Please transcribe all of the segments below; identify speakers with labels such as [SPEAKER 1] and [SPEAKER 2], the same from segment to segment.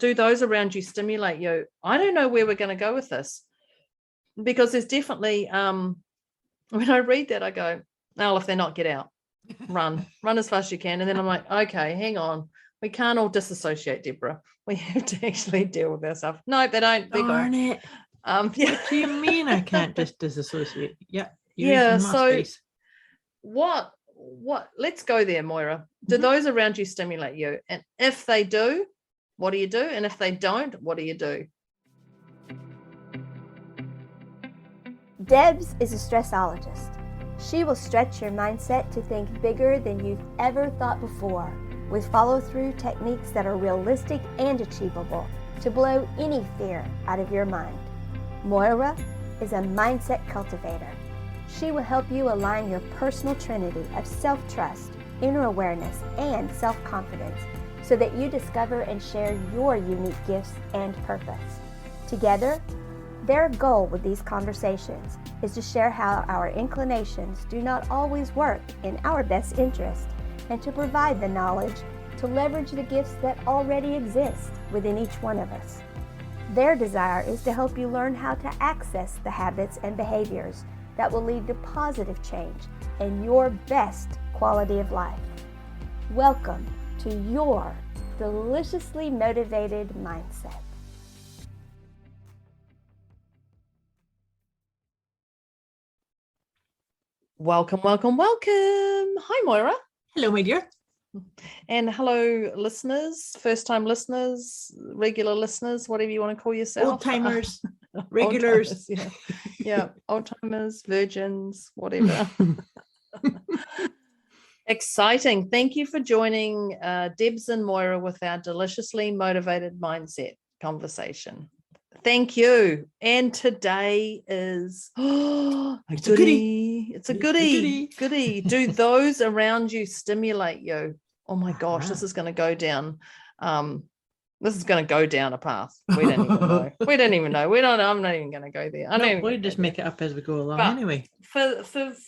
[SPEAKER 1] do those around you stimulate you? I don't know where we're going to go with this, because there's definitely, when I read that, I go, oh, if they're not, get out, run as fast as you can. And then I'm like, okay, hang on. We can't all disassociate, Deborah. We have to actually deal with ourselves. No, they don't.
[SPEAKER 2] Darn it.
[SPEAKER 1] Yeah.
[SPEAKER 2] What do you mean I can't just disassociate? Yeah.
[SPEAKER 1] Yeah. So what, let's go there, Moira. Do those around you stimulate you? And if they do, what do you do? And if they don't, what do you do?
[SPEAKER 3] Debz is a stressologist. She will stretch your mindset to think bigger than you've ever thought before, with follow-through techniques that are realistic and achievable to blow any fear out of your mind. Moira is a mindset cultivator. She will help you align your personal trinity of self-trust, inner awareness, and self-confidence so that you discover and share your unique gifts and purpose. Together, their goal with these conversations is to share how our inclinations do not always work in our best interest, and to provide the knowledge to leverage the gifts that already exist within each one of us. Their desire is to help you learn how to access the habits and behaviors that will lead to positive change and your best quality of life. Welcome to your deliciously motivated mindset.
[SPEAKER 1] Welcome. Hi, Moira.
[SPEAKER 2] Hello, my dear.
[SPEAKER 1] And hello, listeners, first-time listeners, regular listeners, whatever you want to call yourself.
[SPEAKER 2] Old-timers, regulars.
[SPEAKER 1] Old-timers, yeah, old-timers, virgins, whatever. Exciting. Thank you for joining Debz and Moira with our deliciously motivated mindset conversation. Thank you. And today is a goodie. It's a goodie. Do those around you stimulate you? Oh my gosh, this is going to go down. This is going to go down a path. We don't even know. I'm not even going to go there.
[SPEAKER 2] We'll just make it up as we go along anyway.
[SPEAKER 1] For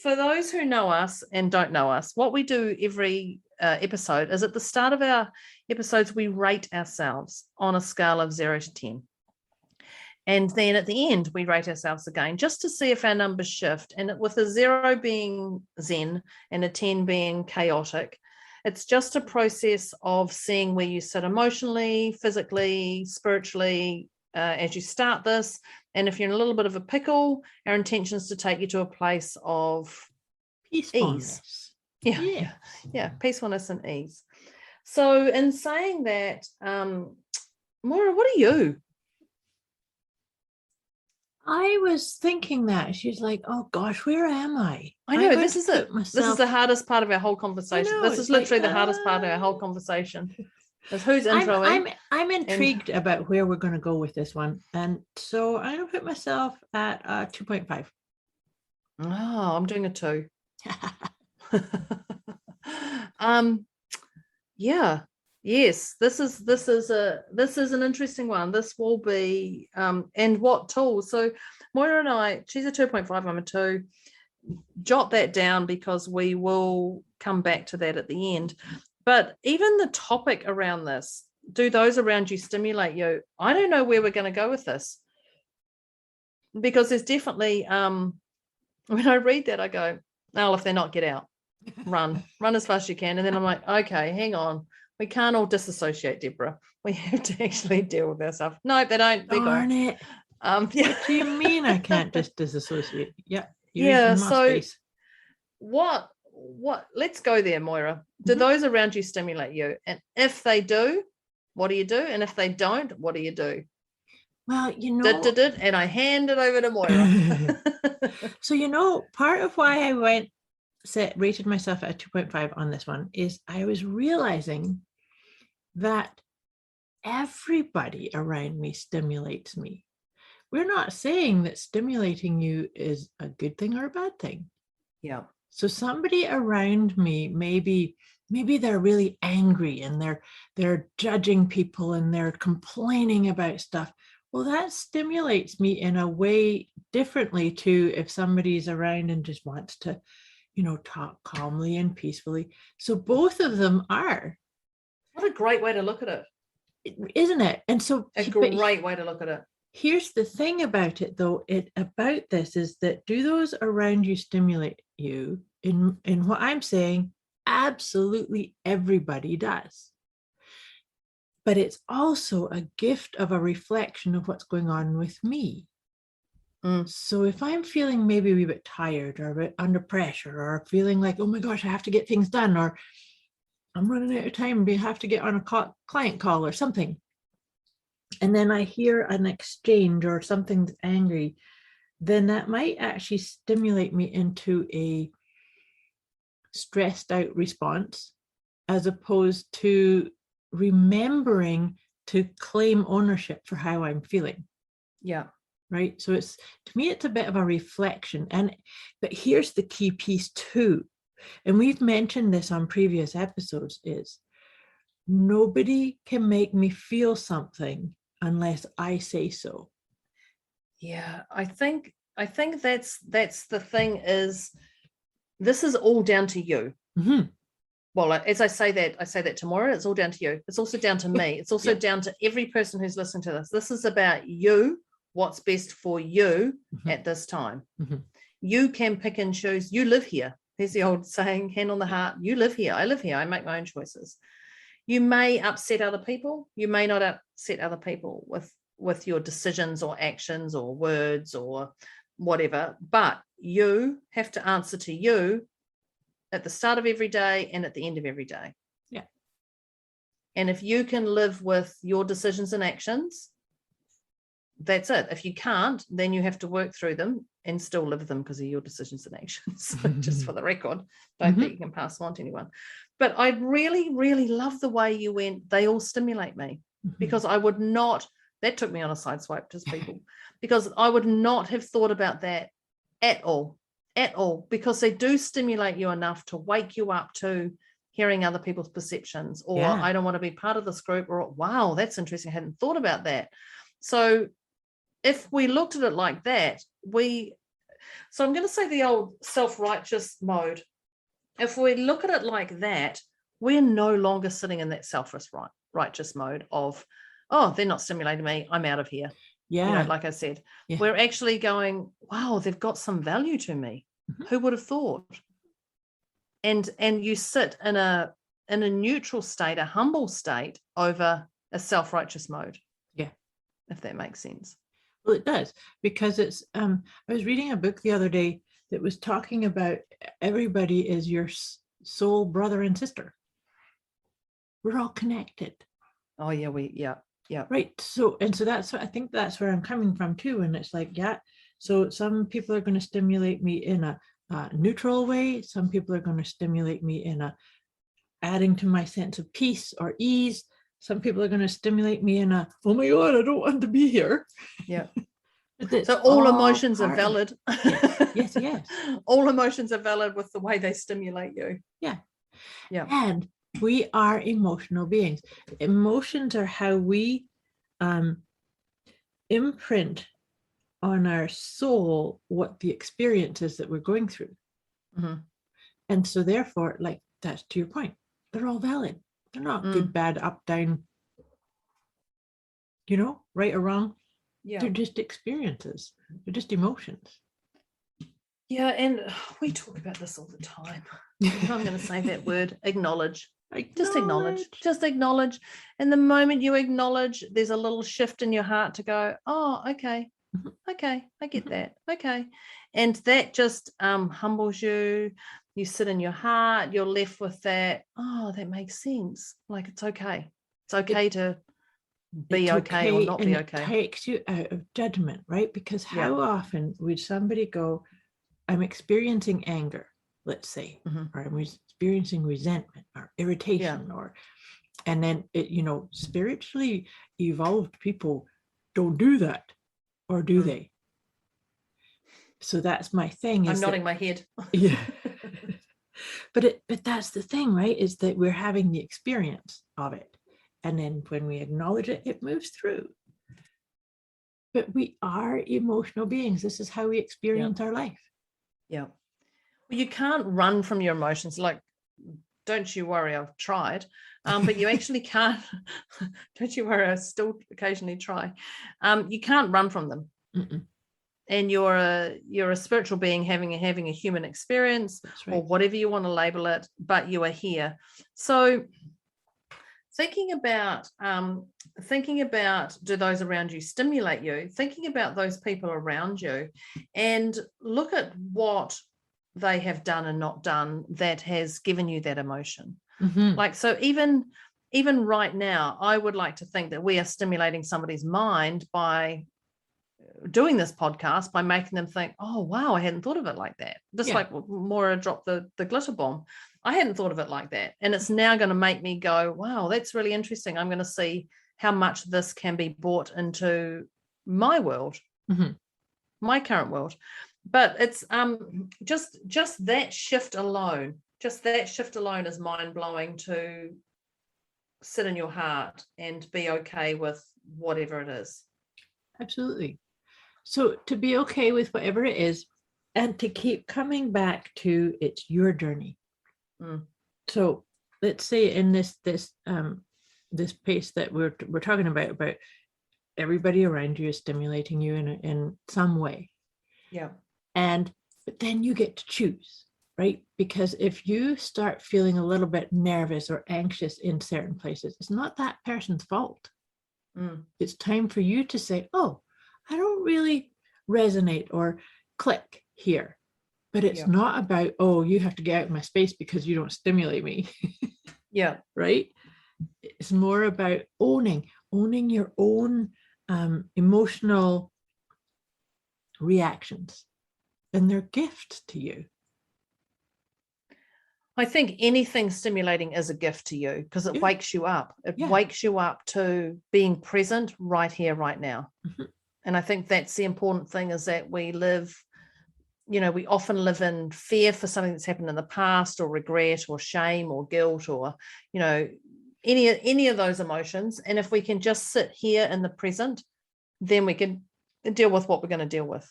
[SPEAKER 1] those who know us and don't know us, what we do every episode is at the start of our episodes, we rate ourselves on a scale of 0 to 10. And then at the end, we rate ourselves again just to see if our numbers shift. And with a 0 being zen and a 10 being chaotic, it's just a process of seeing where you sit emotionally, physically, spiritually as you start this. And if you're in a little bit of a pickle, our intention is to take you to a place of
[SPEAKER 2] peacefulness.
[SPEAKER 1] Ease. Yeah, peacefulness and ease. So in saying that, Moira, what are you?
[SPEAKER 2] I was thinking that. She's like, oh gosh, where am I?
[SPEAKER 1] I know, this is it. This is the hardest part of our whole conversation. This is literally the hardest part of our whole conversation. Is who's introing.
[SPEAKER 2] I'm intrigued about where we're going to go with this one. And so I'm going to put myself at 2.5.
[SPEAKER 1] Oh, I'm doing a 2. Yeah. Yes, this is an interesting one. This will be and what tools. So Moira and I, she's a 2.5, I'm a 2. Jot that down because we will come back to that at the end. But even the topic around this, do those around you stimulate you? I don't know where we're going to go with this, because there's definitely when I read that, I go, oh, if they're not, get out, run as fast as you can. And then I'm like, okay, hang on. We can't all disassociate, Deborah. We have to actually deal with ourselves. No, they don't.
[SPEAKER 2] Darn it.
[SPEAKER 1] Yeah.
[SPEAKER 2] What do you mean I can't just disassociate? Yeah.
[SPEAKER 1] So what, let's go there, Moira. Do those around you stimulate you? And if they do, what do you do? And if they don't, what do you do?
[SPEAKER 2] Well,
[SPEAKER 1] and I hand it over to Moira.
[SPEAKER 2] So, part of why I rated myself at a 2.5 on this one is I was realizing that everybody around me stimulates me. We're not saying that stimulating you is a good thing or a bad thing.
[SPEAKER 1] Yeah.
[SPEAKER 2] So somebody around me, maybe they're really angry and they're judging people and they're complaining about stuff. Well, that stimulates me in a way differently to if somebody's around and just wants to talk calmly and peacefully. So both of them are.
[SPEAKER 1] What a great way to look at it.
[SPEAKER 2] isn't it? And so
[SPEAKER 1] A great way to look at it.
[SPEAKER 2] Here's the thing about it, though. About this is that, do those around you stimulate you? In what I'm saying, absolutely everybody does. But it's also a gift of a reflection of what's going on with me. So if I'm feeling maybe a wee bit tired or a bit under pressure, or feeling like, oh my gosh, I have to get things done, or I'm running out of time, we have to get on a client call or something, and then I hear an exchange or something that's angry, then that might actually stimulate me into a stressed out response, as opposed to remembering to claim ownership for how I'm feeling.
[SPEAKER 1] Yeah.
[SPEAKER 2] Right. So it's, to me, it's a bit of a reflection. But here's the key piece too, and we've mentioned this on previous episodes, is nobody can make me feel something unless I say so.
[SPEAKER 1] Yeah, I think that's the thing, is this is all down to you.
[SPEAKER 2] Mm-hmm.
[SPEAKER 1] Well, as I say that to Moira, it's all down to you. It's also down to me. It's also down to every person who's listening to this. This is about you, what's best for you at this time. You can pick and choose. You live here. There's the old saying, hand on the heart, you live here. I live here. I make my own choices. You may upset other people. You may not upset other people with your decisions or actions or words or whatever, but you have to answer to you at the start of every day and at the end of every day.
[SPEAKER 2] Yeah.
[SPEAKER 1] And if you can live with your decisions and actions, that's it. If you can't, then you have to work through them and still live them because of your decisions and actions. Just for the record, don't think you can pass them on to anyone. But I really, really love the way you went, they all stimulate me, because I would not, that took me on a side swipe to people, because I would not have thought about that at all, because they do stimulate you enough to wake you up to hearing other people's perceptions, or I don't want to be part of this group, or wow, that's interesting, I hadn't thought about that. So if we looked at it like that, so I'm going to say the old self-righteous mode. If we look at it like that, we're no longer sitting in that self-righteous mode of, oh, they're not stimulating me, I'm out of here.
[SPEAKER 2] Yeah.
[SPEAKER 1] Like I said, we're actually going, wow, they've got some value to me. Who would have thought? And you sit in a neutral state, a humble state, over a self-righteous mode. Yeah. If that makes sense.
[SPEAKER 2] Well, it does, because it's, I was reading a book the other day that was talking about everybody is your soul brother and sister. We're all connected.
[SPEAKER 1] Oh yeah, yeah.
[SPEAKER 2] Right. So that's what I think, that's where I'm coming from too. And it's like, so some people are going to stimulate me in a neutral way. Some people are going to stimulate me in a adding to my sense of peace or ease. Some people are going to stimulate me in a, oh my God, I don't want to be here.
[SPEAKER 1] Yeah. So all emotions are valid.
[SPEAKER 2] Yes.
[SPEAKER 1] All emotions are valid with the way they stimulate you.
[SPEAKER 2] Yeah.
[SPEAKER 1] And
[SPEAKER 2] we are emotional beings. Emotions are how we imprint on our soul what the experience is that we're going through. And so therefore, like, that's to your point, they're all valid. They're not good, bad, up, down, right or wrong. Yeah. They're just experiences. They're just emotions.
[SPEAKER 1] Yeah, and we talk about this all the time. I'm going to say that word, acknowledge. Just acknowledge. And the moment you acknowledge, there's a little shift in your heart to go, oh, okay, I get that. Okay. And that just humbles you. You sit in your heart, you're left with that, oh, that makes sense. Like, it's okay. It's okay to be okay or not be okay.
[SPEAKER 2] It takes you out of judgment, right? Because how often would somebody go, I'm experiencing anger, let's say, or I'm experiencing resentment or irritation, and then spiritually evolved people don't do that, or do they? So that's my thing.
[SPEAKER 1] I'm nodding my head.
[SPEAKER 2] Yeah. But that's the thing, right? Is that we're having the experience of it. And then when we acknowledge it, it moves through. But we are emotional beings. This is how we experience our life.
[SPEAKER 1] Yeah. Well, you can't run from your emotions. Like, don't you worry, I've tried. But you actually can't. Don't you worry, I still occasionally try. You can't run from them.
[SPEAKER 2] Mm-mm.
[SPEAKER 1] And you're a spiritual being having a human experience,
[SPEAKER 2] right.
[SPEAKER 1] or whatever you want to label it, but you are here. So thinking about do those around you stimulate you, thinking about those people around you, and look at what they have done and not done that has given you that emotion.
[SPEAKER 2] Mm-hmm.
[SPEAKER 1] Like, so even right now, I would like to think that we are stimulating somebody's mind by doing this podcast, by making them think, oh wow, I hadn't thought of it like that. Just like Moira dropped the glitter bomb, I hadn't thought of it like that, and it's now going to make me go, wow, that's really interesting. I'm going to see how much this can be brought into my world, my current world. But it's just that shift alone is mind-blowing, to sit in your heart and be okay with whatever it is.
[SPEAKER 2] Absolutely. So to be okay with whatever it is, and to keep coming back to it's your journey. So let's say in this pace that we're talking about everybody around you is stimulating you in some way.
[SPEAKER 1] Yeah.
[SPEAKER 2] But then you get to choose, right? Because if you start feeling a little bit nervous or anxious in certain places, it's not that person's fault. It's time for you to say, oh, I don't really resonate or click here. But it's not about, oh, you have to get out of my space because you don't stimulate me.
[SPEAKER 1] Yeah.
[SPEAKER 2] Right? It's more about owning your own emotional reactions, and they're gifts to you.
[SPEAKER 1] I think anything stimulating is a gift to you, because it wakes you up. It wakes you up to being present right here, right now. And I think that's the important thing, is that we often live in fear for something that's happened in the past, or regret, or shame, or guilt, or, any of those emotions. And if we can just sit here in the present, then we can deal with what we're going to deal with.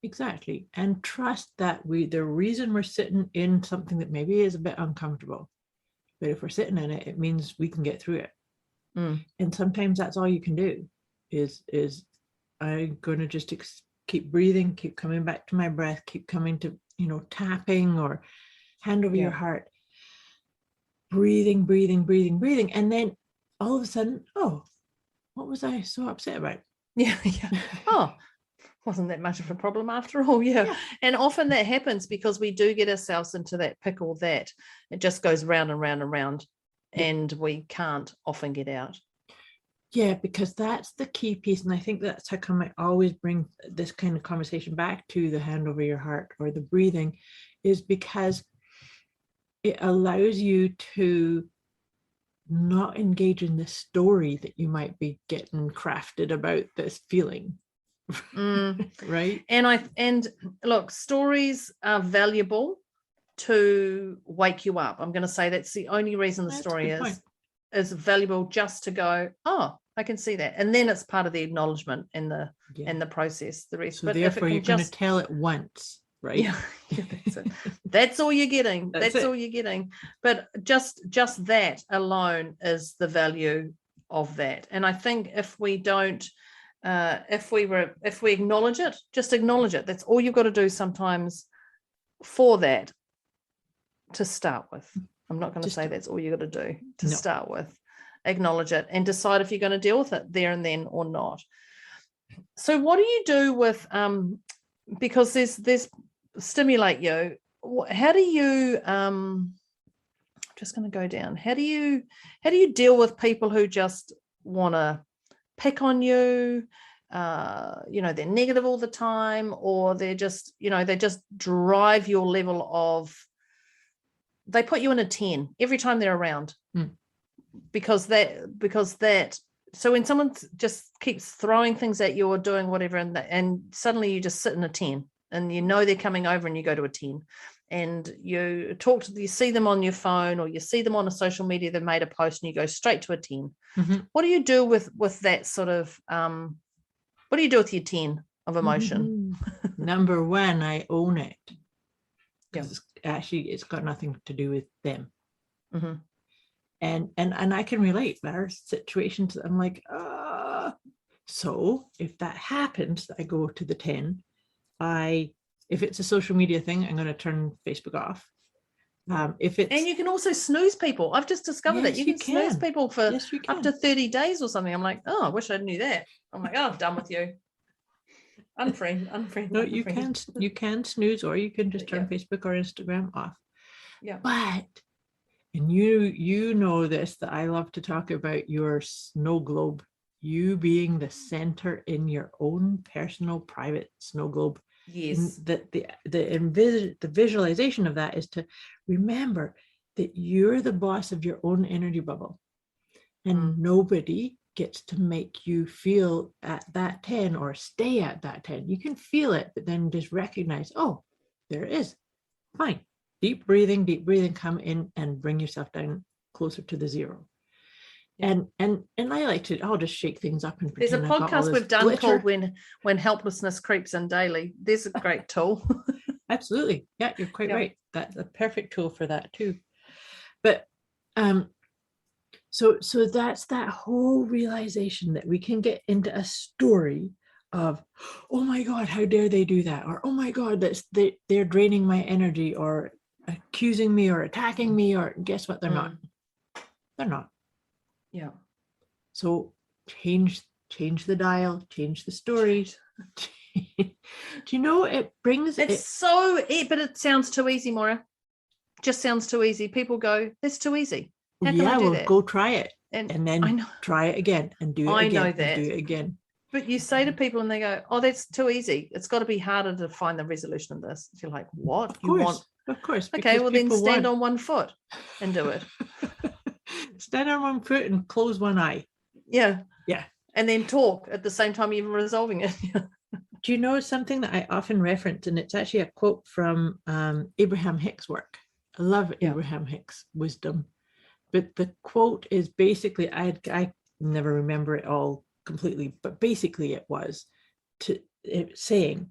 [SPEAKER 2] Exactly. And trust that the reason we're sitting in something that maybe is a bit uncomfortable, but if we're sitting in it, it means we can get through it. And sometimes that's all you can do is I'm going to just keep breathing, keep coming back to my breath, keep coming to, tapping or hand over your heart, breathing. And then all of a sudden, oh, what was I so upset about?
[SPEAKER 1] Yeah. Oh, wasn't that much of a problem after all. Yeah. And often that happens because we do get ourselves into that pickle that it just goes round and round and round, and we can't often get out.
[SPEAKER 2] Yeah, because that's the key piece. And I think that's how come I always bring this kind of conversation back to the hand over your heart or the breathing, is because it allows you to not engage in the story that you might be getting crafted about this feeling. Right.
[SPEAKER 1] And look, stories are valuable to wake you up. I'm going to say that's the only reason the story is valuable, just to go, oh, I can see that. And then it's part of the acknowledgement and the process, the rest.
[SPEAKER 2] So
[SPEAKER 1] but
[SPEAKER 2] therefore you're going to tell it once, right?
[SPEAKER 1] Yeah, that's it. That's all you're getting. That's all you're getting. But just that alone is the value of that. And I think if we don't, if we acknowledge it, just acknowledge it. That's all you've got to do sometimes for that to start with. I'm not going to say that's all you got to do to start with. Acknowledge it and decide if you're going to deal with it there and then or not. So what do you do with because there's stimulate you? How do you just going to go down. How do you deal with people who just want to pick on you? They're negative all the time, or they're just, they just drive your level of, they put you in a 10 every time they're around. Because that so when someone just keeps throwing things at you or doing whatever, and suddenly you just sit in a 10, and they're coming over, and you go to a 10, and you see them on your phone, or you see them on a social media, they've made a post, and you go straight to a 10. What do you do with that sort of what do you do with your 10 of emotion?
[SPEAKER 2] Number one, I own it. Because actually it's got nothing to do with them.
[SPEAKER 1] Mhm.
[SPEAKER 2] And I can relate. There are situations that I'm like, so if that happens, I go to the 10. If it's a social media thing, I'm going to turn Facebook off. If it's,
[SPEAKER 1] and you can also snooze people. I've just discovered that
[SPEAKER 2] Yes,
[SPEAKER 1] you
[SPEAKER 2] you
[SPEAKER 1] can snooze
[SPEAKER 2] can.
[SPEAKER 1] people for
[SPEAKER 2] yes, you
[SPEAKER 1] up
[SPEAKER 2] can.
[SPEAKER 1] to 30 days or something. I'm like, oh, I wish I knew that. I'm like, oh, I'm done with you. Unfriend.
[SPEAKER 2] No, you can snooze, or you can just turn
[SPEAKER 1] Yeah.
[SPEAKER 2] Facebook or Instagram off.
[SPEAKER 1] Yeah.
[SPEAKER 2] But, and you know this, that I love to talk about your snow globe, you being the center in your own personal private snow globe.
[SPEAKER 1] Yes.
[SPEAKER 2] The visualization of that is to remember that you're the boss of your own energy bubble, and nobody gets to make you feel at that 10 or stay at that 10. You can feel it, but then just recognize, oh, there it is. Fine. Deep breathing, come in and bring yourself down closer to the 0.
[SPEAKER 1] Yeah.
[SPEAKER 2] And I like to, I'll just shake things up and
[SPEAKER 1] There's a
[SPEAKER 2] pretend I've got all
[SPEAKER 1] podcast
[SPEAKER 2] this
[SPEAKER 1] we've done
[SPEAKER 2] glitter.
[SPEAKER 1] called when helplessness creeps in daily. There's a great tool.
[SPEAKER 2] Absolutely. Yeah, you're quite
[SPEAKER 1] Yeah.
[SPEAKER 2] right. That's a perfect tool for that too. But so that's that whole realization that we can get into a story of, oh my God, how dare they do that? Or, oh my God, they're draining my energy, or accusing me, or attacking me, or guess what? They're not. They're not.
[SPEAKER 1] Yeah.
[SPEAKER 2] So change the dial, change the story. Do you know, it brings
[SPEAKER 1] But it sounds too easy, Moira. Just sounds too easy. People go, that's too easy. How can I do that?
[SPEAKER 2] Go try it,
[SPEAKER 1] and
[SPEAKER 2] then
[SPEAKER 1] I know,
[SPEAKER 2] try it again, and do it
[SPEAKER 1] I
[SPEAKER 2] again,
[SPEAKER 1] know
[SPEAKER 2] and
[SPEAKER 1] that.
[SPEAKER 2] do it again.
[SPEAKER 1] But you say to people and they go, oh, that's too easy. It's got to be harder to find the resolution of this. You're like, what?
[SPEAKER 2] Of course.
[SPEAKER 1] Okay, well then stand on one foot and do it.
[SPEAKER 2] Stand on one foot and close one eye.
[SPEAKER 1] Yeah.
[SPEAKER 2] Yeah.
[SPEAKER 1] And then talk at the same time you're resolving it.
[SPEAKER 2] Do you know something that I often reference? And it's actually a quote from Abraham Hicks' work. I love Abraham Hicks' wisdom. But the quote is basically, I never remember it all completely, but basically it was saying,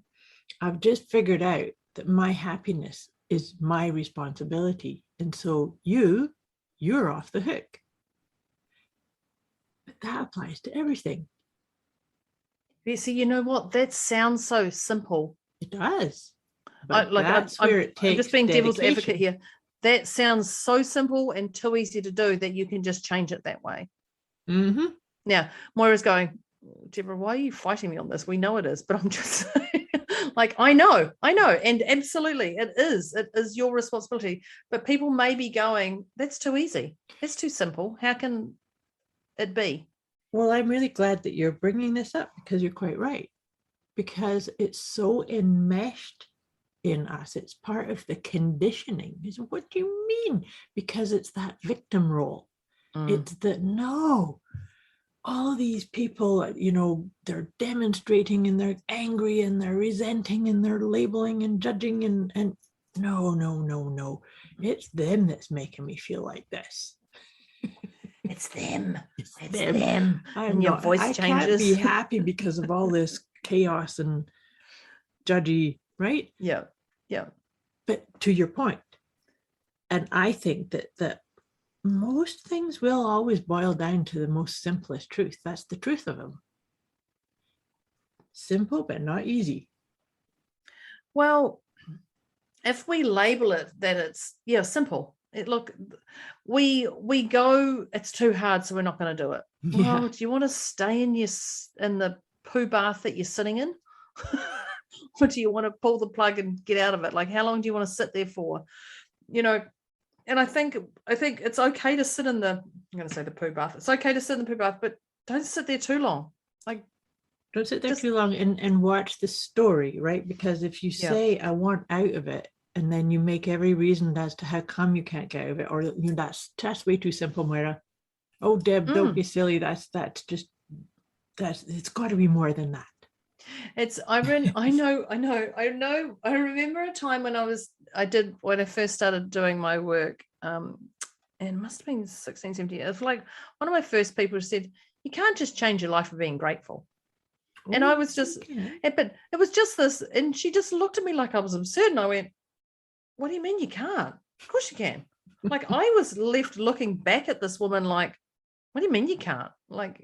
[SPEAKER 2] I've just figured out that my happiness is my responsibility. And so you're off the hook. But that applies to everything.
[SPEAKER 1] Yeah, see, you know what? That sounds so simple.
[SPEAKER 2] It does.
[SPEAKER 1] But I'm just being devil's advocate here. That sounds so simple and too easy to do that you can just change it that way.
[SPEAKER 2] Mm-hmm.
[SPEAKER 1] Now, Moira's going, Deborah, why are you fighting me on this? We know it is, but I'm just saying, like, I know. And absolutely, it is your responsibility. But people may be going, that's too easy. That's too simple. How can it be?
[SPEAKER 2] Well, I'm really glad that you're bringing this up, because you're quite right. Because it's so enmeshed in us. It's part of the conditioning. What do you mean? Because it's that victim role. It's that, no, all these people, they're demonstrating, and they're angry, and they're resenting, and they're labeling and judging, and no. It's them that's making me feel like this.
[SPEAKER 1] It's them.
[SPEAKER 2] It's them.
[SPEAKER 1] And your voice changes.
[SPEAKER 2] I can't be happy because of all this chaos and judgy, right?
[SPEAKER 1] Yeah.
[SPEAKER 2] But to your point, and I think that most things will always boil down to the most simplest truth. That's the truth of them. Simple, but not easy.
[SPEAKER 1] Well, if we label it that it's simple. We go, it's too hard, so we're not going to do it.
[SPEAKER 2] Yeah.
[SPEAKER 1] Well, do you want to stay in the poo bath that you're sitting in? Or do you want to pull the plug and get out of it? Like, how long do you want to sit there for? And I think it's okay to sit in I'm going to say the poo bath. It's okay to sit in the poo bath, but don't sit there too long. Like,
[SPEAKER 2] don't sit there too long and watch the story, right? Because if you say, I want out of it, and then you make every reason as to how come you can't get out of it, or that's way too simple, Moira. Oh, Deb, don't be silly. It's got to be more than that. I remember a time when when I first started doing my work, and it must have been 16, 17 years. Like, one of my first people who said, you can't just change your life for being grateful. And I was just, but it was just this, and she just looked at me like I was absurd. And I went, what do you mean you can't? Of course you can.
[SPEAKER 1] Like I was left looking back at this woman like, what do you mean you can't? Like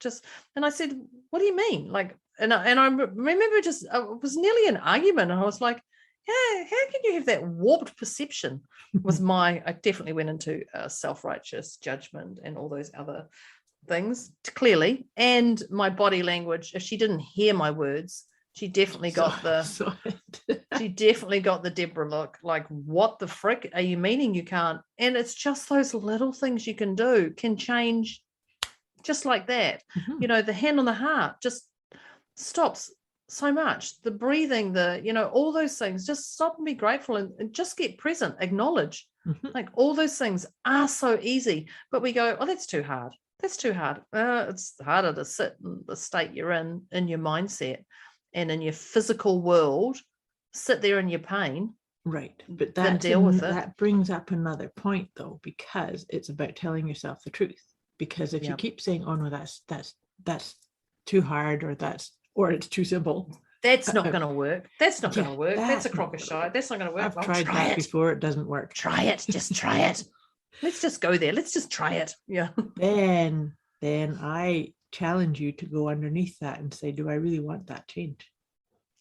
[SPEAKER 1] just, and I said, what do you mean? Like, and I remember just, it was nearly an argument. And I was like, yeah, how can you have that warped perception? I definitely went into self-righteous judgment and all those other things clearly. And my body language, if she didn't hear my words, she definitely got she definitely got the Deborah look, like, what the frick are you meaning you can't? And it's just those little things you can do can change just like that.
[SPEAKER 2] Mhm.
[SPEAKER 1] You know, the hand on the heart just stops so much. The breathing, all those things, just stop and be grateful and just get present, acknowledge.
[SPEAKER 2] Mhm.
[SPEAKER 1] Like all those things are so easy, but we go, oh, that's too hard. That's too hard. It's harder to sit in the state you're in your mindset and in your physical world, sit there in your pain.
[SPEAKER 2] Right. But
[SPEAKER 1] Then deal with it.
[SPEAKER 2] That brings up another point though, because it's about telling yourself the truth. Because if you keep saying, oh no, that's too hard, or it's too simple.
[SPEAKER 1] That's not going to work. That's not going to work. That's a
[SPEAKER 2] not
[SPEAKER 1] crock of shite. That's not going to work.
[SPEAKER 2] I've tried that before. It doesn't work.
[SPEAKER 1] Try it. Just try it. Let's just go there. Let's just try it. Yeah.
[SPEAKER 2] Then I challenge you to go underneath that and say, do I really want that change?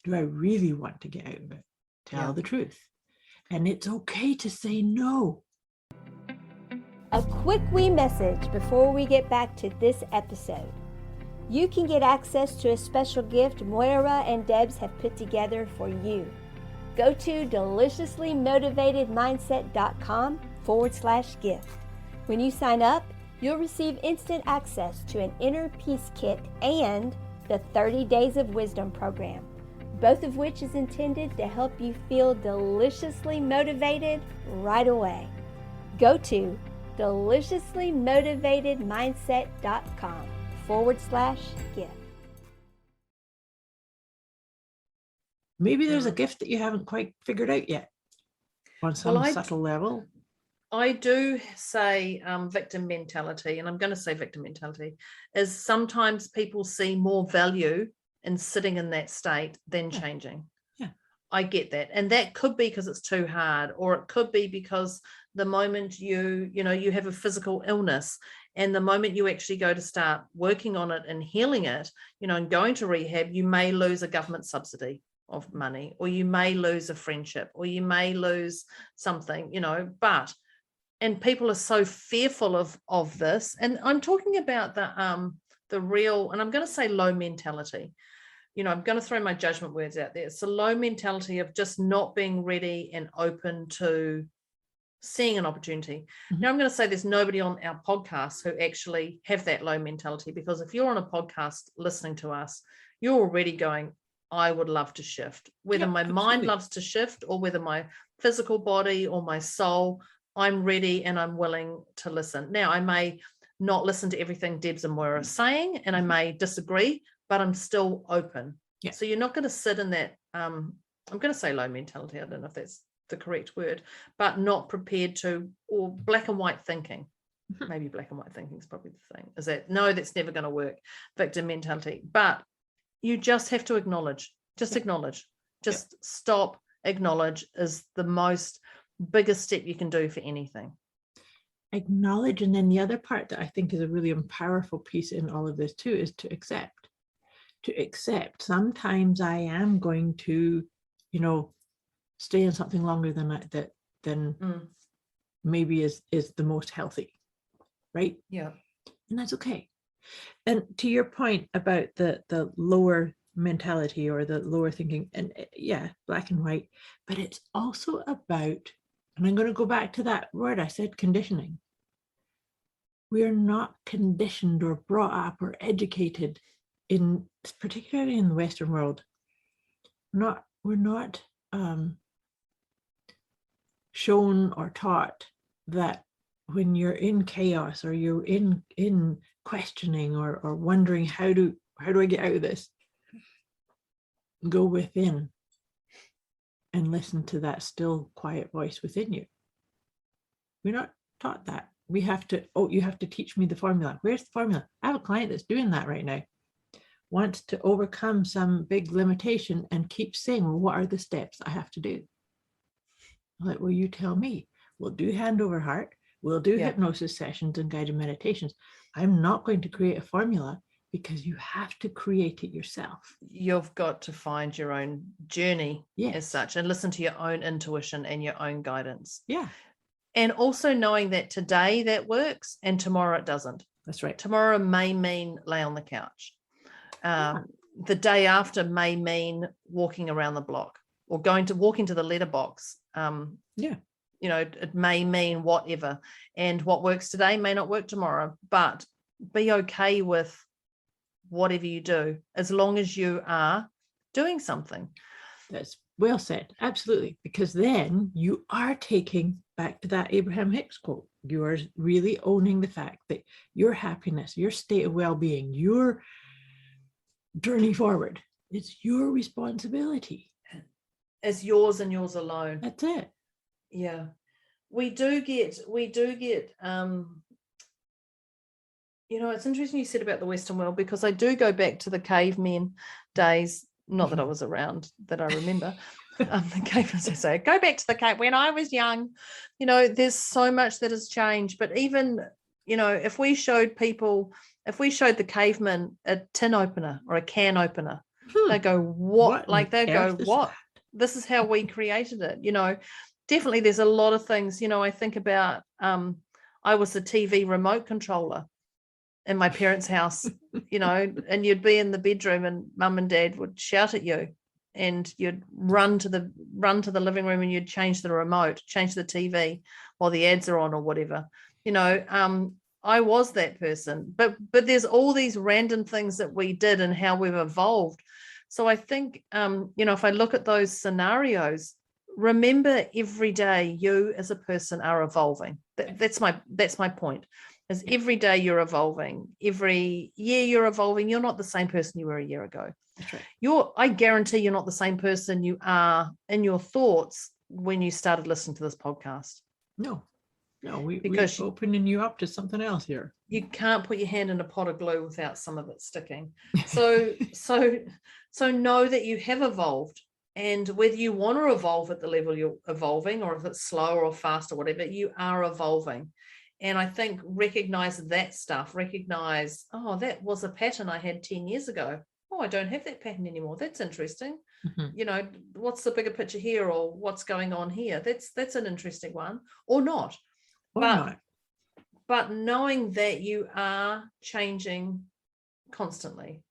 [SPEAKER 2] Do I really want to get out of it? Tell the truth. And it's okay to say no.
[SPEAKER 3] A quick wee message before we get back to this episode. You can get access to a special gift Moira and Debz have put together for you. Go to deliciouslymotivatedmindset.com/gift. When you sign up, you'll receive instant access to an inner peace kit and the 30 Days of Wisdom program, both of which is intended to help you feel deliciously motivated right away. Go to deliciouslymotivatedmindset.com/gift.
[SPEAKER 2] Maybe there's a gift that you haven't quite figured out yet on some subtle level.
[SPEAKER 1] I do say victim mentality, and I'm going to say victim mentality, is sometimes people see more value in sitting in that state than changing.
[SPEAKER 2] Yeah.
[SPEAKER 1] I get that. And that could be because it's too hard, or it could be because the moment you have a physical illness, and the moment you actually go to start working on it and healing it, and going to rehab, you may lose a government subsidy of money, or you may lose a friendship, or you may lose something, and people are so fearful of this. And I'm talking about the real, and I'm going to say low mentality. I'm going to throw my judgment words out there. It's a low mentality of just not being ready and open to seeing an opportunity.
[SPEAKER 2] Mm-hmm.
[SPEAKER 1] Now, I'm going to say there's nobody on our podcast who actually have that low mentality, because if you're on a podcast listening to us, you're already going, I would love to shift. Whether my mind loves to shift, or whether my physical body or my soul, I'm ready and I'm willing to listen. Now, I may not listen to everything Debz and Moira are saying, and I may disagree, but I'm still open.
[SPEAKER 2] Yeah.
[SPEAKER 1] So you're not going to sit in that, I'm going to say low mentality. I don't know if that's the correct word, but not prepared to, or black and white thinking. Maybe black and white thinking is probably the thing, is that, no, that's never going to work. Victim mentality. But you just have to acknowledge, stop, acknowledge is the biggest step you can do for anything.
[SPEAKER 2] Acknowledge. And then the other part that I think is a really powerful piece in all of this too is to accept. Sometimes I am going to, stay in something longer than maybe is the most healthy, right?
[SPEAKER 1] Yeah.
[SPEAKER 2] And that's okay. And to your point about the lower mentality or the lower thinking, and black and white, but it's also about, and I'm going to go back to that word I said, conditioning. We are not conditioned or brought up or educated particularly in the Western world. We're not shown or taught that when you're in chaos, or you're in questioning or wondering how do I get out of this, go within and listen to that still quiet voice within you. We're not taught that. We have to, you have to teach me the formula. Where's the formula? I have a client that's doing that right now. Wants to overcome some big limitation and keeps saying, well, what are the steps I have to do? I'm like, well, you tell me. we'll do hand over heart, we'll do
[SPEAKER 1] Yeah.
[SPEAKER 2] hypnosis sessions and guided meditations. I'm not going to create a formula, because you have to create it yourself.
[SPEAKER 1] You've got to find your own journey
[SPEAKER 2] Yes.
[SPEAKER 1] as such, and listen to your own intuition and your own guidance.
[SPEAKER 2] Yeah,
[SPEAKER 1] And also knowing that today that works and tomorrow it doesn't.
[SPEAKER 2] that's right.
[SPEAKER 1] Tomorrow may mean lay on the couch. The day after may mean walking around the block or walking to the letterbox.
[SPEAKER 2] Yeah.
[SPEAKER 1] You know, it may mean whatever. And what works today may not work tomorrow, but be okay with whatever you do, as long as you are doing something.
[SPEAKER 2] That's well said. Absolutely. Because then you are taking back to that Abraham Hicks quote. You are really owning the fact that your happiness, your state of well-being, your journey forward, it's your responsibility.
[SPEAKER 1] It's yours and yours alone.
[SPEAKER 2] That's it.
[SPEAKER 1] Yeah. We do get you know, it's interesting you said about the Western world, because I do go back to the cavemen days. Not that I was around, that I remember. The cavemen, I say, go back to the cave when I was young. You know, there's so much that has changed. But even, you know, if we showed the cavemen a tin opener or a can opener, they go, what? Like they go, what? This is how we created it. You know, definitely there's a lot of things. You know, I think about I was a TV remote controller in my parents' house, you know, and you'd be in the bedroom and mum and dad would shout at you, and you'd run to the living room and you'd change the remote, change the TV while the ads are on or whatever. You know, I was that person, but there's all these random things that we did and how we've evolved. So I think, you know, if I look at those scenarios, remember every day you as a person are evolving. That's my point. Is every day you're evolving, every year you're evolving. You're not the same person you were a year ago.
[SPEAKER 2] That's right.
[SPEAKER 1] I guarantee you're not the same person you are in your thoughts when you started listening to this podcast.
[SPEAKER 2] No, we're
[SPEAKER 1] Because
[SPEAKER 2] opening you up to something else here.
[SPEAKER 1] You can't put your hand in a pot of glue without some of it sticking. So know that you have evolved, and whether you want to evolve at the level you're evolving, or if it's slower or fast or whatever, you are evolving. And I think recognize that stuff, oh, that was a pattern I had 10 years ago. Oh, I don't have that pattern anymore. That's interesting.
[SPEAKER 2] Mm-hmm.
[SPEAKER 1] You know, what's the bigger picture here, or what's going on here? That's an interesting one, or not. But knowing that you are changing constantly.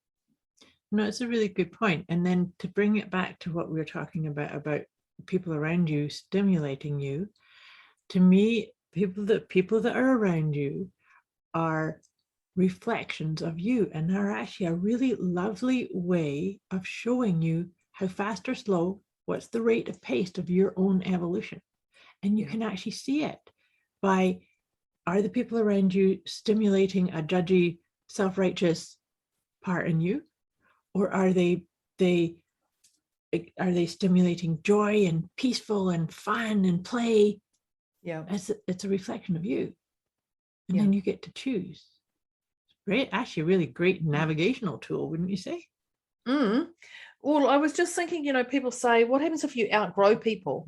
[SPEAKER 2] No, it's a really good point. And then to bring it back to what we were talking about people around you stimulating you, to me, people that are around you are reflections of you, and they're actually a really lovely way of showing you how fast or slow, what's the rate of pace of your own evolution. And you can actually see it by, are the people around you stimulating a judgy, self-righteous part in you, or are they stimulating joy and peaceful and fun and play?
[SPEAKER 1] Yeah,
[SPEAKER 2] it's a reflection of you, and then you get to choose. Great, actually, a really great navigational tool, wouldn't you say?
[SPEAKER 1] Well, I was just thinking, you know, people say, what happens if you outgrow people?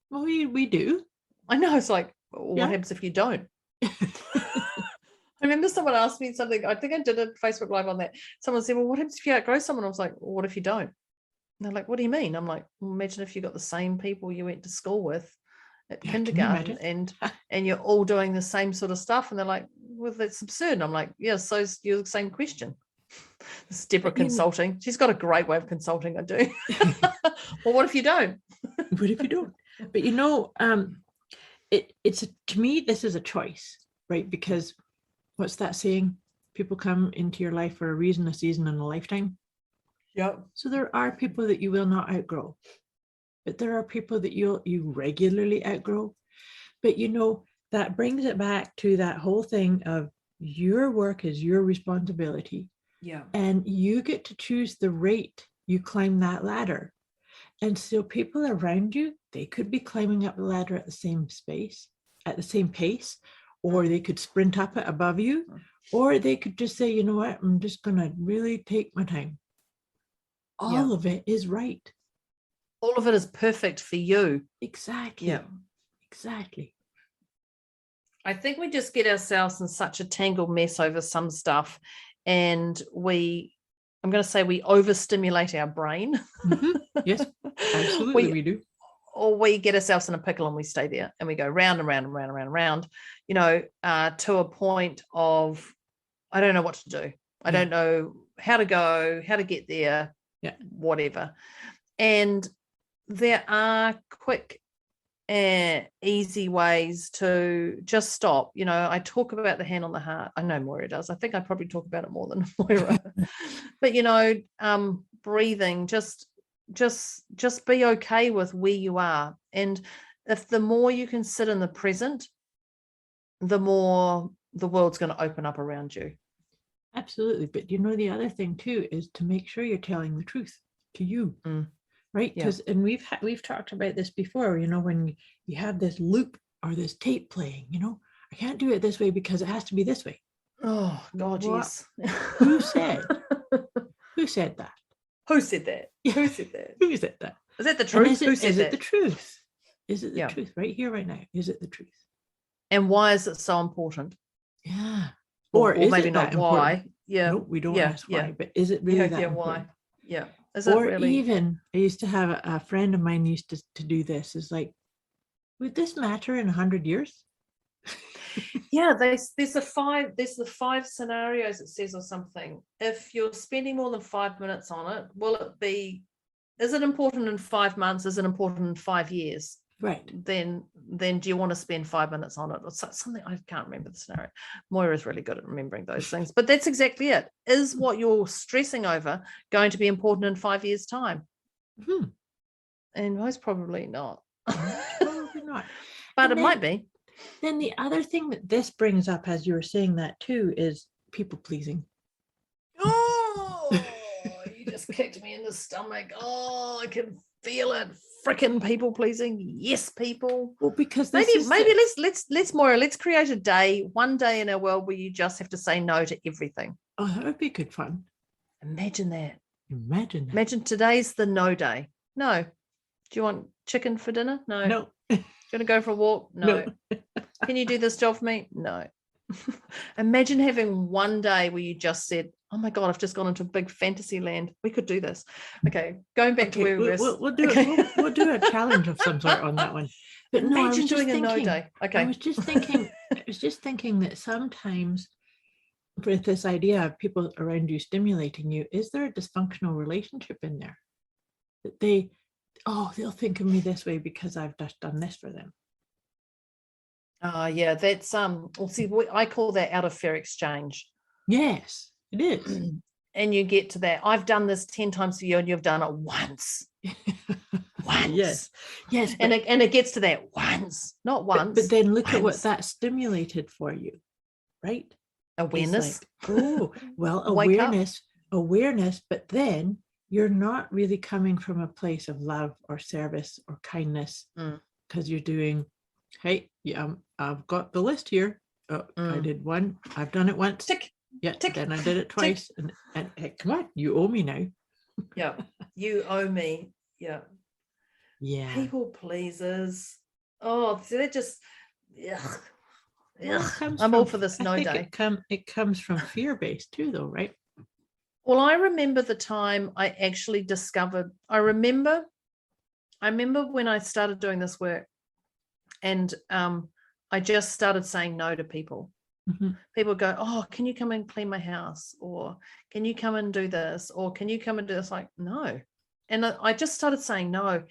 [SPEAKER 2] Well, we do.
[SPEAKER 1] I know. It's like, what happens if you don't? I remember someone asked me something. I think I did a Facebook Live on that. Someone said, well, what happens if you outgrow someone? I was like, well, what if you don't? And they're like, what do you mean? I'm like, well, imagine if you got the same people you went to school with at kindergarten, and you're all doing the same sort of stuff. And they're like, well, that's absurd. And I'm like, yeah, so you're the same question. This is Deborah consulting. She's got a great way of consulting, I do. Well, what if you don't?
[SPEAKER 2] What if you don't? But you know, to me, this is a choice, right? Because what's that saying? People come into your life for a reason, a season, and a lifetime.
[SPEAKER 1] Yeah.
[SPEAKER 2] So there are people that you will not outgrow, but there are people that you regularly outgrow. But you know, that brings it back to that whole thing of your work is your responsibility.
[SPEAKER 1] Yeah.
[SPEAKER 2] And you get to choose the rate you climb that ladder. And so people around you, they could be climbing up the ladder at the same pace, or they could sprint up it above you, or they could just say, you know what, I'm just going to really take my time. All of it is right.
[SPEAKER 1] All of it is perfect for you.
[SPEAKER 2] Exactly.
[SPEAKER 1] Yeah.
[SPEAKER 2] Exactly.
[SPEAKER 1] I think we just get ourselves in such a tangled mess over some stuff, and I'm going to say we overstimulate our brain.
[SPEAKER 2] Yes, absolutely we do.
[SPEAKER 1] Or we get ourselves in a pickle and we stay there and we go round and round and round and round and round, to a point of, I don't know what to do. I don't know how to go, how to get there, whatever. And there are quick, easy ways to just stop. I talk about the hand on the heart. I know Moira does. I think I probably talk about it more than Moira. But, breathing, just be okay with where you are. And if the more you can sit in the present, the more the world's going to open up around you.
[SPEAKER 2] Absolutely. But the other thing too is to make sure you're telling the truth to you. Right? Because and we've talked about this before, when you have this loop or this tape playing, I can't do it this way because it has to be this way.
[SPEAKER 1] Oh God, yes.
[SPEAKER 2] Who said that?
[SPEAKER 1] Who said that? Who said that?
[SPEAKER 2] Who said that?
[SPEAKER 1] Is that the truth?
[SPEAKER 2] Is it the truth? Is it the truth? Right here, right now. Is it the truth?
[SPEAKER 1] And why is it so important?
[SPEAKER 2] Yeah.
[SPEAKER 1] Or maybe not why.
[SPEAKER 2] Important? Yeah. No, we don't ask why, but is it really that important?
[SPEAKER 1] Why? Yeah.
[SPEAKER 2] Even I used to have a friend of mine used to do this. Is like, would this matter in 100 years?
[SPEAKER 1] Yeah, there's the 5 scenarios it says or something. If you're spending more than 5 minutes on it, is it important in 5 months? Is it important in 5 years?
[SPEAKER 2] Right.
[SPEAKER 1] Then do you want to spend 5 minutes on it or something? I can't remember the scenario. Moira is really good at remembering those things, but that's exactly it. Is what you're stressing over going to be important in 5 years' time? And most probably not.
[SPEAKER 2] Probably not.
[SPEAKER 1] But it might be.
[SPEAKER 2] Then the other thing that this brings up, as you were saying that too, is people pleasing.
[SPEAKER 1] Oh, you just kicked me in the stomach. Oh, I can feel it. Frickin' people pleasing. Yes, people.
[SPEAKER 2] Well, because
[SPEAKER 1] maybe let's Moira, let's create a day, one day in our world where you just have to say no to everything.
[SPEAKER 2] Oh, that would be good fun.
[SPEAKER 1] Imagine that.
[SPEAKER 2] Imagine
[SPEAKER 1] today's the no day. No. Do you want chicken for dinner? No.
[SPEAKER 2] No.
[SPEAKER 1] Do you want to go for a walk? No. Can you do this job for me? No. Imagine having one day where you just said, oh my God, I've just gone into a big fantasy land. We could do this. Okay, going back to where
[SPEAKER 2] we'll do a challenge of some sort on that one. But no,
[SPEAKER 1] imagine doing a no day. Okay.
[SPEAKER 2] I was just thinking that sometimes with this idea of people around you stimulating you, is there a dysfunctional relationship in there? That they'll think of me this way because I've just done this for them.
[SPEAKER 1] Yeah, that's I call that out of fair exchange.
[SPEAKER 2] Yes, it is.
[SPEAKER 1] And you get to that. I've done this 10 times for you and you've done it once. Once.
[SPEAKER 2] Yes.
[SPEAKER 1] And it gets to that once, not once.
[SPEAKER 2] But then look at what that stimulated for you, right?
[SPEAKER 1] Awareness.
[SPEAKER 2] Awareness, but then you're not really coming from a place of love or service or kindness because you're doing, hey, I've got the list here. I did one. I've done it once.
[SPEAKER 1] Tick.
[SPEAKER 2] Yeah.
[SPEAKER 1] Tick.
[SPEAKER 2] Then I did it twice. And hey, come on, you owe me now.
[SPEAKER 1] Yeah. You owe me. Yeah.
[SPEAKER 2] Yeah.
[SPEAKER 1] People pleasers. Oh, so that just. I'm all for this no day.
[SPEAKER 2] It comes from fear-based too, though, right?
[SPEAKER 1] Well, I remember the time I actually discovered. I remember when I started doing this work. And I just started saying no to people. Mm-hmm. People go, oh, can you come and clean my house? Or can you come and do this? Or can you come and do this? Like, no. And I just started saying no.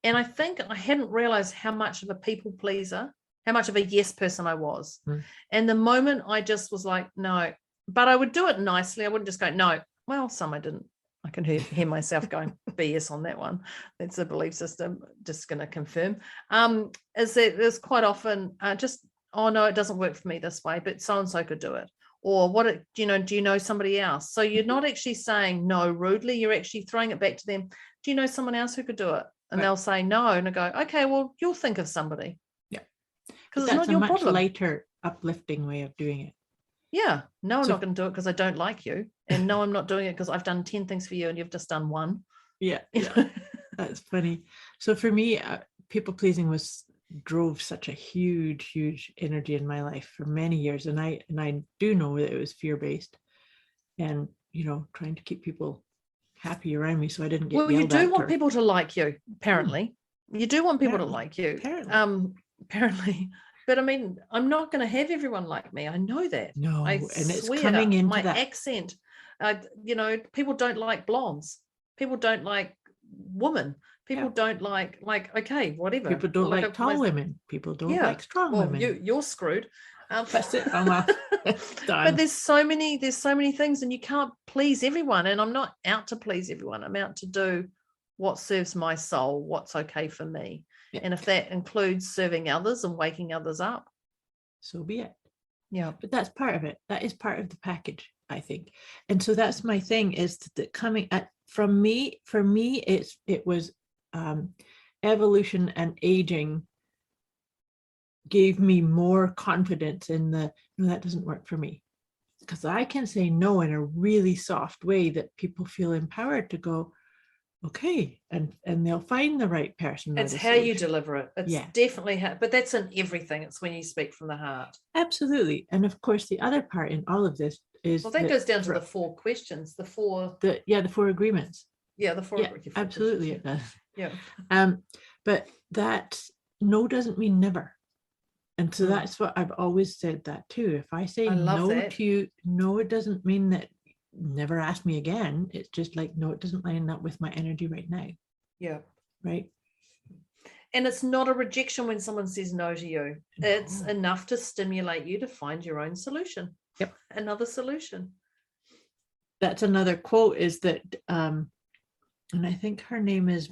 [SPEAKER 1] And I think I hadn't realized how much of a people pleaser, how much of a yes person I was. Mm. And the moment I just was like, no, but I would do it nicely. I wouldn't just go, no. Well, some I didn't. I can hear myself going BS on that one. That's a belief system. Just going to confirm. Is that there's quite often oh no, it doesn't work for me this way, but so and so could do it. Or do you know somebody else? So you're not actually saying no rudely. You're actually throwing it back to them. Do you know someone else who could do it? And they'll say no, and I go, okay, well, you'll think of somebody.
[SPEAKER 2] Yeah,
[SPEAKER 1] because it's not your problem.
[SPEAKER 2] That's a much lighter, uplifting way of doing it.
[SPEAKER 1] Yeah, no, I'm not going to do it because I don't like you, and no, I'm not doing it because I've done 10 things for you and you've just done one.
[SPEAKER 2] Yeah. That's funny. So for me, people pleasing was drove such a huge energy in my life for many years. And I do know that it was fear-based, and, you know, trying to keep people happy around me so I didn't get
[SPEAKER 1] Well, you
[SPEAKER 2] yelled
[SPEAKER 1] do
[SPEAKER 2] at
[SPEAKER 1] want
[SPEAKER 2] or-
[SPEAKER 1] people to like you, apparently. You do want people to
[SPEAKER 2] Apparently.
[SPEAKER 1] like you.
[SPEAKER 2] Apparently.
[SPEAKER 1] Apparently. But I mean, I'm not going to have everyone like me. I know that.
[SPEAKER 2] No,
[SPEAKER 1] I
[SPEAKER 2] and it's
[SPEAKER 1] swear,
[SPEAKER 2] coming into
[SPEAKER 1] my
[SPEAKER 2] that.
[SPEAKER 1] accent. You know, people don't like blondes. People don't like women. People don't like okay, whatever.
[SPEAKER 2] People don't
[SPEAKER 1] Like,
[SPEAKER 2] like tall women. People don't like strong
[SPEAKER 1] well,
[SPEAKER 2] women.
[SPEAKER 1] you're screwed.
[SPEAKER 2] That's it. I'm off. Done.
[SPEAKER 1] But there's so many things, and you can't please everyone. And I'm not out to please everyone. I'm out to do what serves my soul, what's okay for me.
[SPEAKER 2] Yeah.
[SPEAKER 1] And if that includes serving others and waking others up,
[SPEAKER 2] so be it.
[SPEAKER 1] Yeah.
[SPEAKER 2] But that's part of it. That is part of the package, I think. And so that's my thing, is that coming at for me, it was evolution and aging gave me more confidence in no, that doesn't work for me. Because I can say no in a really soft way that people feel empowered to go, okay, and they'll find the right person.
[SPEAKER 1] It's how you deliver it. It's
[SPEAKER 2] Yeah.
[SPEAKER 1] definitely how, but that's in everything. It's when you speak from the heart.
[SPEAKER 2] Absolutely. And of course, the other part in all of this is
[SPEAKER 1] That goes down to the 4 questions, the 4
[SPEAKER 2] the 4 agreements.
[SPEAKER 1] Yeah, the 4
[SPEAKER 2] Yeah, absolutely it does.
[SPEAKER 1] Yeah.
[SPEAKER 2] But that no doesn't mean never. And so that's what I've always said that too. If I say no to you, no, it doesn't mean that never ask me again. It's just like, no, it doesn't line up with my energy right now.
[SPEAKER 1] Yeah.
[SPEAKER 2] Right.
[SPEAKER 1] And it's not a rejection when someone says no to you.
[SPEAKER 2] No.
[SPEAKER 1] It's enough to stimulate you to find your own solution.
[SPEAKER 2] Yep.
[SPEAKER 1] Another solution.
[SPEAKER 2] That's another quote, is that, and I think her name is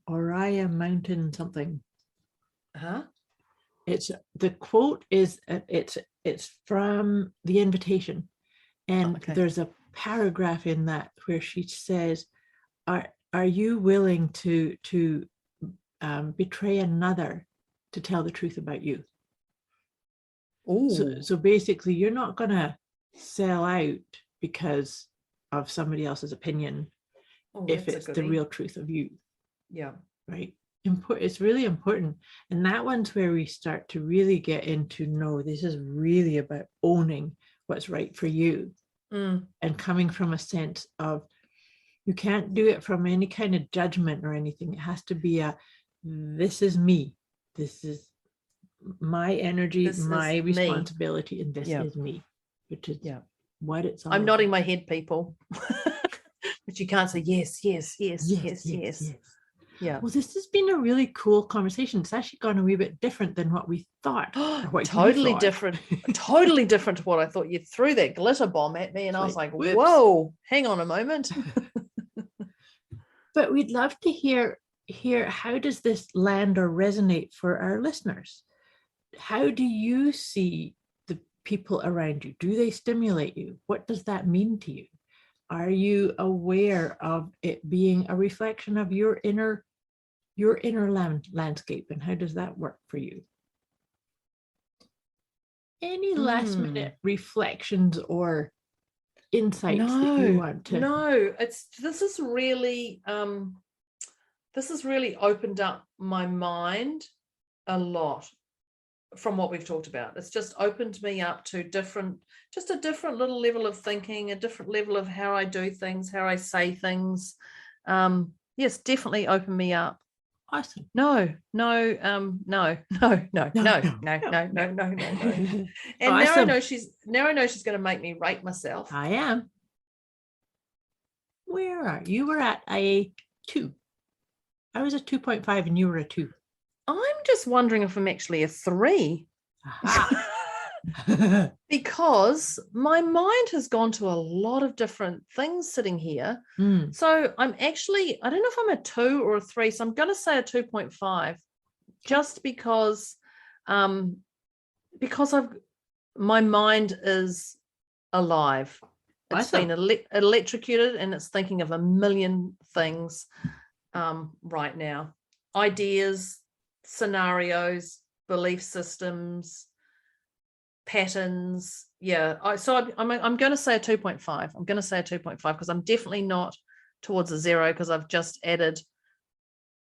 [SPEAKER 2] Moira Mountain something.
[SPEAKER 1] Huh?
[SPEAKER 2] It's the quote is it's from The Invitation, and there's a paragraph in that where she says, "Are you willing to betray another to tell the truth about you?" So basically, you're not gonna sell out because of somebody else's opinion if it's the real truth of you.
[SPEAKER 1] Yeah.
[SPEAKER 2] Right. It's really important. And that one's where we start to really get into, no, this is really about owning what's right for you, and coming from a sense of, you can't do it from any kind of judgment or anything. It has to be this is me, this is my energy, this my responsibility, me. And this is me, which is what it's all
[SPEAKER 1] I'm
[SPEAKER 2] about.
[SPEAKER 1] nodding my head, people. But you can't say yes. Yeah.
[SPEAKER 2] Well, this has been a really cool conversation. It's actually gone a wee bit different than what we thought.
[SPEAKER 1] Totally different. Totally different to what I thought. You threw that glitter bomb at me, and I was like,
[SPEAKER 2] whoops.
[SPEAKER 1] Whoa, hang on a moment.
[SPEAKER 2] But we'd love to hear how does this land or resonate for our listeners? How do you see the people around you? Do they stimulate you? What does that mean to you? Are you aware of it being a reflection of your inner landscape, and how does that work for you? Any last minute reflections or insights that you want to?
[SPEAKER 1] No, this has really opened up my mind a lot from what we've talked about. It's just opened me up to a different little level of thinking, a different level of how I do things, how I say things. Yes, definitely opened me up.
[SPEAKER 2] Awesome.
[SPEAKER 1] No. And
[SPEAKER 2] Awesome.
[SPEAKER 1] now I know she's going to make me rate myself.
[SPEAKER 2] I am. Where are you? Were at a 2. I was a 2.5 and you were a 2.
[SPEAKER 1] I'm just wondering if I'm actually a 3. Because my mind has gone to a lot of different things sitting here. So I'm actually, I don't know if I'm a 2 or a 3. So I'm going to say a 2.5, just because my mind is alive. It's been electrocuted, and it's thinking of a million things right now. Ideas, scenarios, belief systems, patterns. So I'm going to say a 2.5. I'm going to say a 2.5 because I'm definitely not towards a 0, because I've just added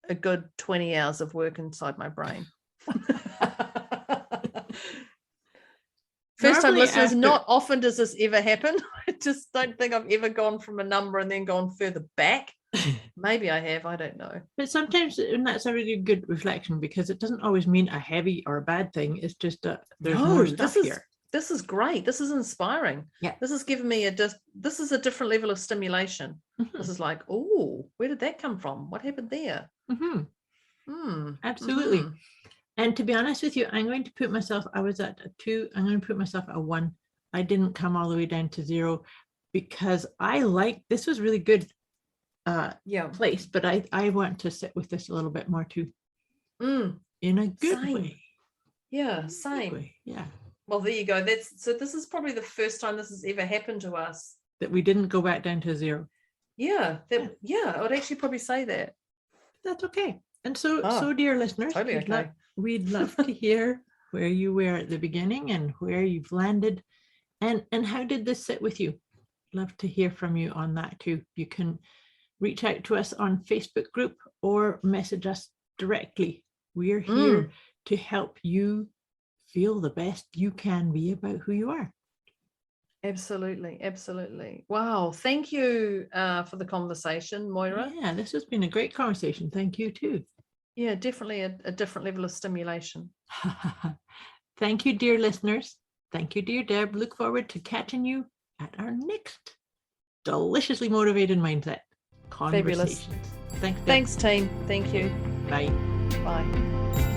[SPEAKER 1] a good 20 hours of work inside my brain. First time
[SPEAKER 2] Normally
[SPEAKER 1] listeners,
[SPEAKER 2] after-
[SPEAKER 1] not often does this ever happen. I just don't think I've ever gone from a number and then gone further back. Maybe I have, I don't know.
[SPEAKER 2] But sometimes, and that's a really good reflection, because it doesn't always mean a heavy or a bad thing. It's just that there's more stuff here.
[SPEAKER 1] This is great. This is inspiring.
[SPEAKER 2] Yeah.
[SPEAKER 1] This is giving me this is a different level of stimulation.
[SPEAKER 2] Mhm.
[SPEAKER 1] This is like, oh, where did that come from? What happened there?
[SPEAKER 2] Mhm. Absolutely.
[SPEAKER 1] Mhm.
[SPEAKER 2] And to be honest with you, I'm going to put myself, I was at a 2, I'm going to put myself at a 1. I didn't come all the way down to 0 because this was really good
[SPEAKER 1] Yeah.
[SPEAKER 2] place, but I want to sit with this a little bit more too,
[SPEAKER 1] Mm.
[SPEAKER 2] in a good
[SPEAKER 1] Same.
[SPEAKER 2] way.
[SPEAKER 1] Yeah,
[SPEAKER 2] Good
[SPEAKER 1] same.
[SPEAKER 2] way, yeah.
[SPEAKER 1] Well, there you go. So this is probably the first time this has ever happened to us.
[SPEAKER 2] That we didn't go back down to 0.
[SPEAKER 1] Yeah, I would actually probably say that.
[SPEAKER 2] That's okay. And so dear listeners,
[SPEAKER 1] Totally okay.
[SPEAKER 2] we'd love to hear where you were at the beginning and where you've landed, and how did this sit with you? Love to hear from you on that too. You can reach out to us on Facebook group or message us directly. We're here to help you feel the best you can be about who you are.
[SPEAKER 1] Absolutely, absolutely. Wow, thank you for the conversation, Moira.
[SPEAKER 2] Yeah, this has been a great conversation. Thank you too.
[SPEAKER 1] Yeah, definitely a different level of stimulation.
[SPEAKER 2] Thank you, dear listeners. Thank you, dear Deb. Look forward to catching you at our next deliciously motivated mindset
[SPEAKER 1] Fabulous.
[SPEAKER 2] conversations. Thanks, Deb.
[SPEAKER 1] Thanks, team. Thank you.
[SPEAKER 2] Bye.
[SPEAKER 1] Bye.